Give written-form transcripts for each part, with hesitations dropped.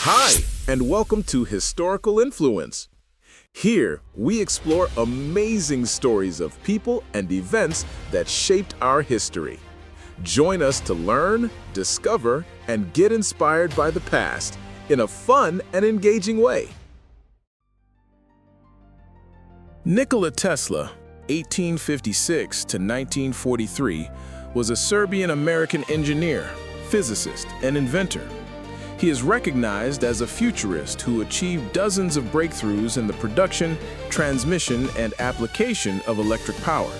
Hi, and welcome to Historical Influence. Here, we explore amazing stories of people and events that shaped our history. Join us to learn, discover, and get inspired by the past in a fun and engaging way. Nikola Tesla, 1856 to 1943, was a Serbian-American engineer, physicist, and inventor. He is recognized as a futurist who achieved dozens of breakthroughs in the production, transmission, and application of electric power.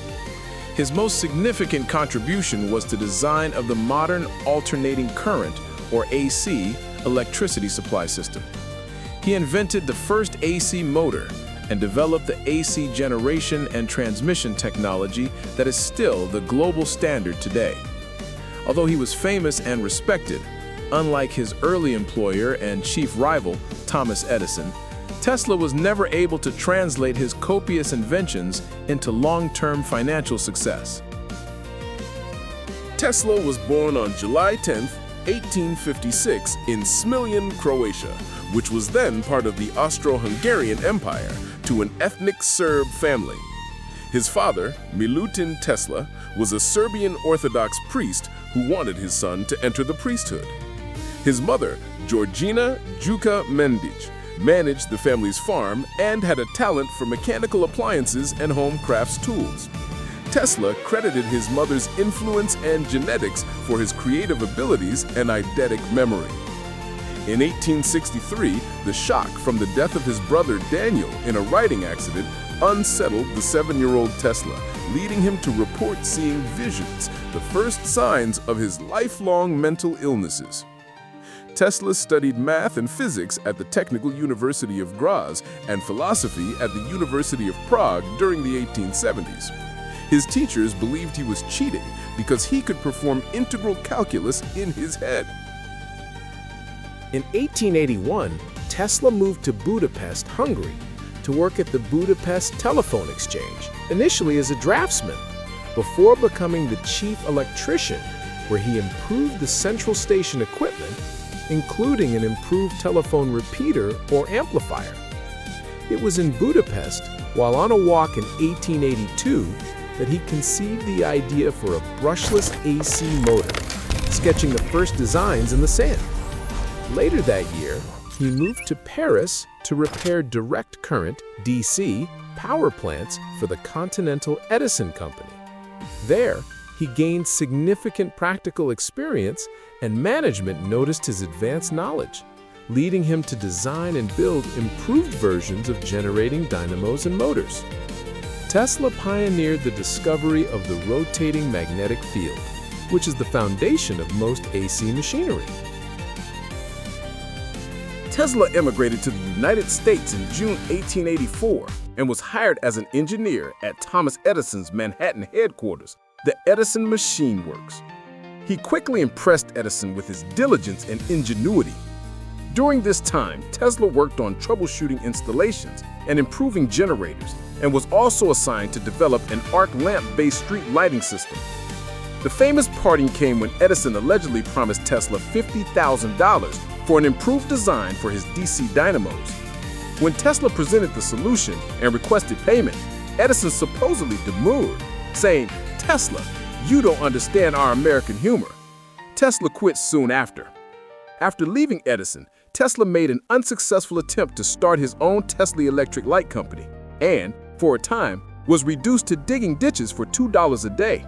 His most significant contribution was the design of the modern alternating current, or AC, electricity supply system. He invented the first AC motor and developed the AC generation and transmission technology that is still the global standard today. Although he was famous and respected, unlike his early employer and chief rival, Thomas Edison, Tesla was never able to translate his copious inventions into long-term financial success. Tesla was born on July 10, 1856 in Smiljan, Croatia, which was then part of the Austro-Hungarian Empire, to an ethnic Serb family. His father, Milutin Tesla, was a Serbian Orthodox priest who wanted his son to enter the priesthood. His mother, Georgina Juka Mendic, managed the family's farm and had a talent for mechanical appliances and home crafts tools. Tesla credited his mother's influence and genetics for his creative abilities and eidetic memory. In 1863, the shock from the death of his brother Daniel in a riding accident unsettled the 7-year-old Tesla, leading him to report seeing visions, the first signs of his lifelong mental illnesses. Tesla studied math and physics at the Technical University of Graz and philosophy at the University of Prague during the 1870s. His teachers believed he was cheating because he could perform integral calculus in his head. In 1881, Tesla moved to Budapest, Hungary, to work at the Budapest Telephone Exchange, initially as a draftsman, before becoming the chief electrician, where he improved the central station equipment, including an improved telephone repeater or amplifier. It was in Budapest, while on a walk in 1882, that he conceived the idea for a brushless AC motor, sketching the first designs in the sand. Later that year, he moved to Paris to repair direct current, DC, power plants for the Continental Edison Company. There, he gained significant practical experience, and management noticed his advanced knowledge, leading him to design and build improved versions of generating dynamos and motors. Tesla pioneered the discovery of the rotating magnetic field, which is the foundation of most AC machinery. Tesla immigrated to the United States in June 1884 and was hired as an engineer at Thomas Edison's Manhattan headquarters, the Edison Machine Works. He quickly impressed Edison with his diligence and ingenuity. During this time, Tesla worked on troubleshooting installations and improving generators, and was also assigned to develop an arc lamp-based street lighting system. The famous parting came when Edison allegedly promised Tesla $50,000 for an improved design for his DC dynamos. When Tesla presented the solution and requested payment, Edison supposedly demurred, saying, "Tesla, you don't understand our American humor." Tesla quit soon after. After leaving Edison, Tesla made an unsuccessful attempt to start his own Tesla Electric Light Company and, for a time, was reduced to digging ditches for $2 a day.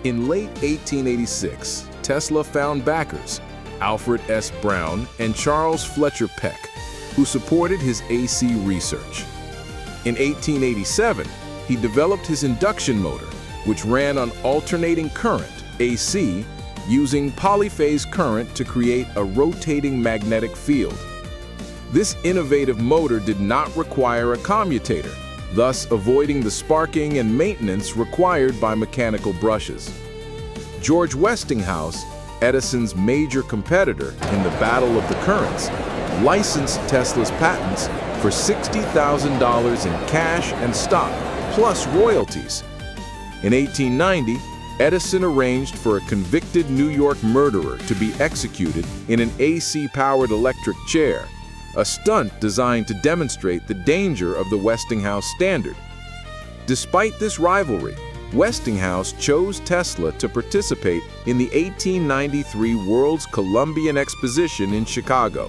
In late 1886, Tesla found backers, Alfred S. Brown and Charles Fletcher Peck, who supported his AC research. In 1887, he developed his induction motor, which ran on alternating current, AC, using polyphase current to create a rotating magnetic field. This innovative motor did not require a commutator, thus avoiding the sparking and maintenance required by mechanical brushes. George Westinghouse, Edison's major competitor in the Battle of the Currents, licensed Tesla's patents for $60,000 in cash and stock, plus royalties. In 1890, Edison arranged for a convicted New York murderer to be executed in an AC-powered electric chair, a stunt designed to demonstrate the danger of the Westinghouse standard. Despite this rivalry, Westinghouse chose Tesla to participate in the 1893 World's Columbian Exposition in Chicago,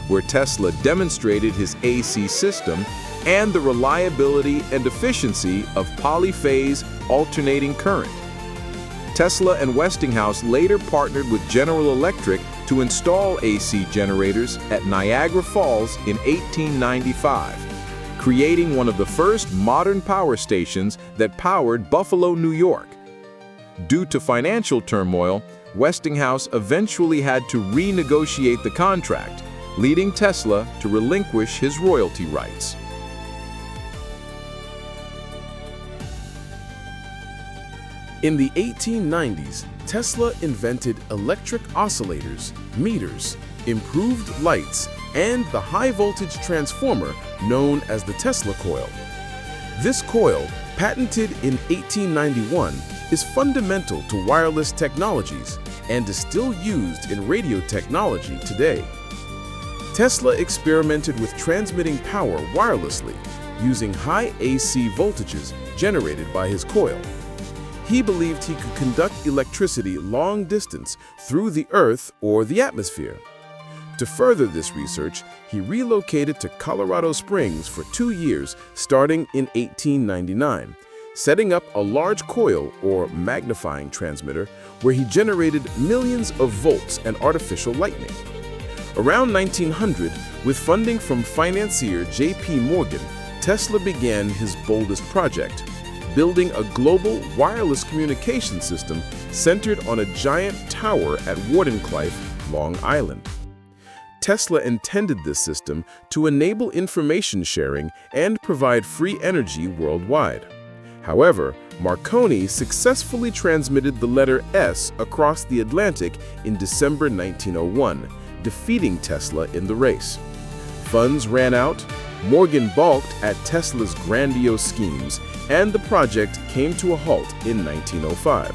where Tesla demonstrated his AC system and the reliability and efficiency of polyphase alternating current. Tesla and Westinghouse later partnered with General Electric to install AC generators at Niagara Falls in 1895, creating one of the first modern power stations that powered Buffalo, New York. Due to financial turmoil, Westinghouse eventually had to renegotiate the contract, leading Tesla to relinquish his royalty rights. In the 1890s, Tesla invented electric oscillators, meters, improved lights, and the high-voltage transformer known as the Tesla coil. This coil, patented in 1891, is fundamental to wireless technologies and is still used in radio technology today. Tesla experimented with transmitting power wirelessly using high AC voltages generated by his coil. He believed he could conduct electricity long distance through the Earth or the atmosphere. To further this research, he relocated to Colorado Springs for 2 years starting in 1899, setting up a large coil or magnifying transmitter where he generated millions of volts and artificial lightning. Around 1900, with funding from financier J.P. Morgan, Tesla began his boldest project, building a global wireless communication system centered on a giant tower at Wardenclyffe, Long Island. Tesla intended this system to enable information sharing and provide free energy worldwide. However, Marconi successfully transmitted the letter S across the Atlantic in December 1901, defeating Tesla in the race. Funds ran out, Morgan balked at Tesla's grandiose schemes, and the project came to a halt in 1905.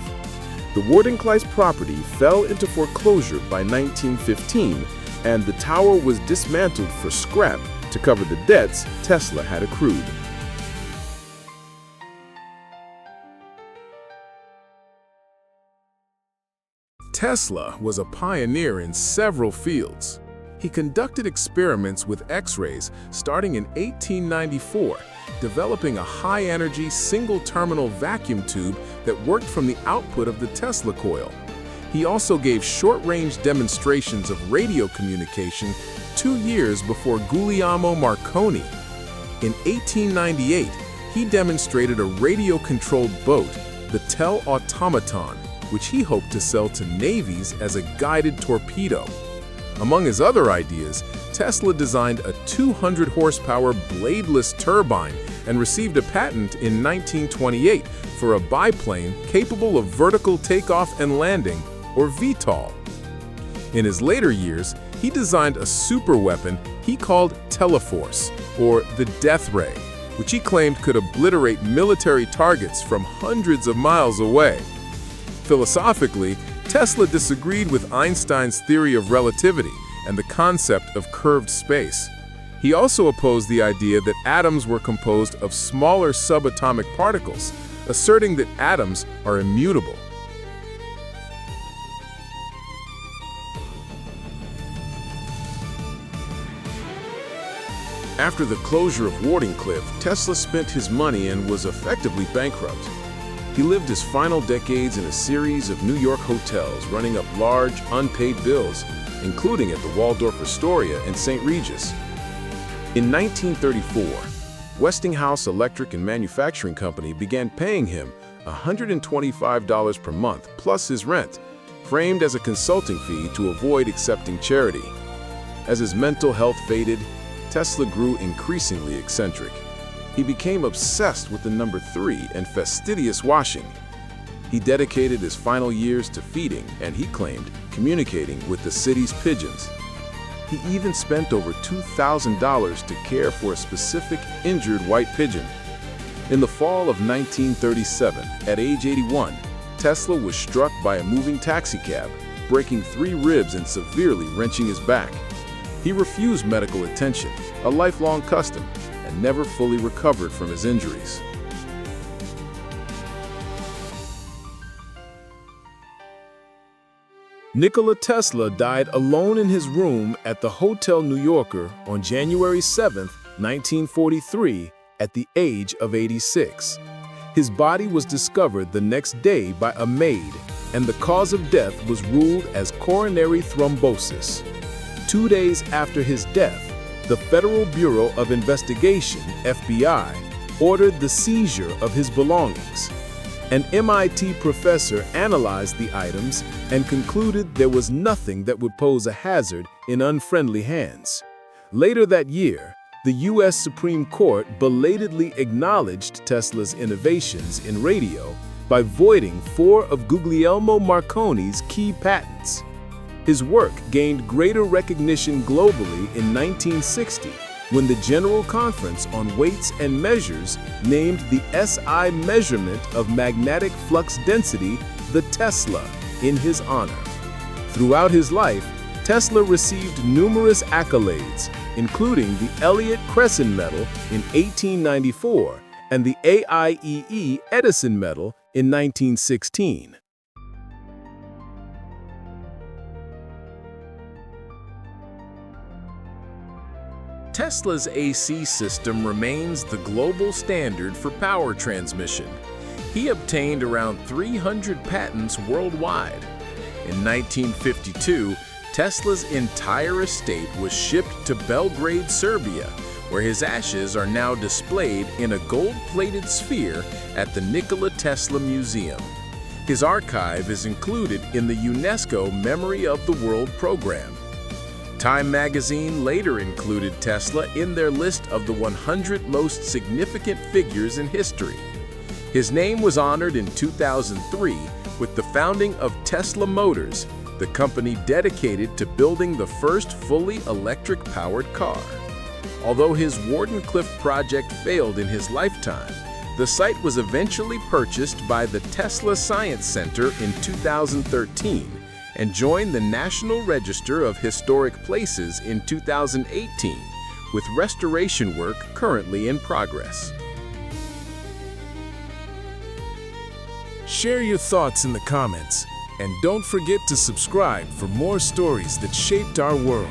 The Wardenclyffe property fell into foreclosure by 1915, and the tower was dismantled for scrap to cover the debts Tesla had accrued. Tesla was a pioneer in several fields. He conducted experiments with X-rays starting in 1894, developing a high-energy single-terminal vacuum tube that worked from the output of the Tesla coil. He also gave short-range demonstrations of radio communication 2 years before Guglielmo Marconi. In 1898, he demonstrated a radio-controlled boat, the Tel-Automaton, which he hoped to sell to navies as a guided torpedo. Among his other ideas, Tesla designed a 200-horsepower bladeless turbine and received a patent in 1928 for a biplane capable of vertical takeoff and landing, or VTOL. In his later years, he designed a superweapon he called Teleforce, or the Death Ray, which he claimed could obliterate military targets from hundreds of miles away. Philosophically, Tesla disagreed with Einstein's theory of relativity and the concept of curved space. He also opposed the idea that atoms were composed of smaller subatomic particles, asserting that atoms are immutable. After the closure of Wardenclyffe, Tesla spent his money and was effectively bankrupt. He lived his final decades in a series of New York hotels, running up large, unpaid bills, including at the Waldorf Astoria in St. Regis. In 1934, Westinghouse Electric and Manufacturing Company began paying him $125 per month plus his rent, framed as a consulting fee to avoid accepting charity. As his mental health faded, Tesla grew increasingly eccentric. He became obsessed with the number 3 and fastidious washing. He dedicated his final years to feeding and, he claimed, communicating with the city's pigeons. He even spent over $2,000 to care for a specific injured white pigeon. In the fall of 1937, at age 81, Tesla was struck by a moving taxicab, breaking 3 ribs and severely wrenching his back. He refused medical attention, a lifelong custom, and never fully recovered from his injuries. Nikola Tesla died alone in his room at the Hotel New Yorker on January 7, 1943, at the age of 86. His body was discovered the next day by a maid, and the cause of death was ruled as coronary thrombosis. 2 days after his death, the Federal Bureau of Investigation, FBI, ordered the seizure of his belongings. An MIT professor analyzed the items and concluded there was nothing that would pose a hazard in unfriendly hands. Later that year, the U.S. Supreme Court belatedly acknowledged Tesla's innovations in radio by voiding 4 of Guglielmo Marconi's key patents. His work gained greater recognition globally in 1960 when the General Conference on Weights and Measures named the SI measurement of magnetic flux density the Tesla in his honor. Throughout his life, Tesla received numerous accolades, including the Elliott Crescent Medal in 1894 and the AIEE Edison Medal in 1916. Tesla's AC system remains the global standard for power transmission. He obtained around 300 patents worldwide. In 1952, Tesla's entire estate was shipped to Belgrade, Serbia, where his ashes are now displayed in a gold-plated sphere at the Nikola Tesla Museum. His archive is included in the UNESCO Memory of the World program. Time magazine later included Tesla in their list of the 100 most significant figures in history. His name was honored in 2003 with the founding of Tesla Motors, the company dedicated to building the first fully electric-powered car. Although his Wardenclyffe project failed in his lifetime, the site was eventually purchased by the Tesla Science Center in 2013 and joined the National Register of Historic Places in 2018, with restoration work currently in progress. Share your thoughts in the comments, and don't forget to subscribe for more stories that shaped our world.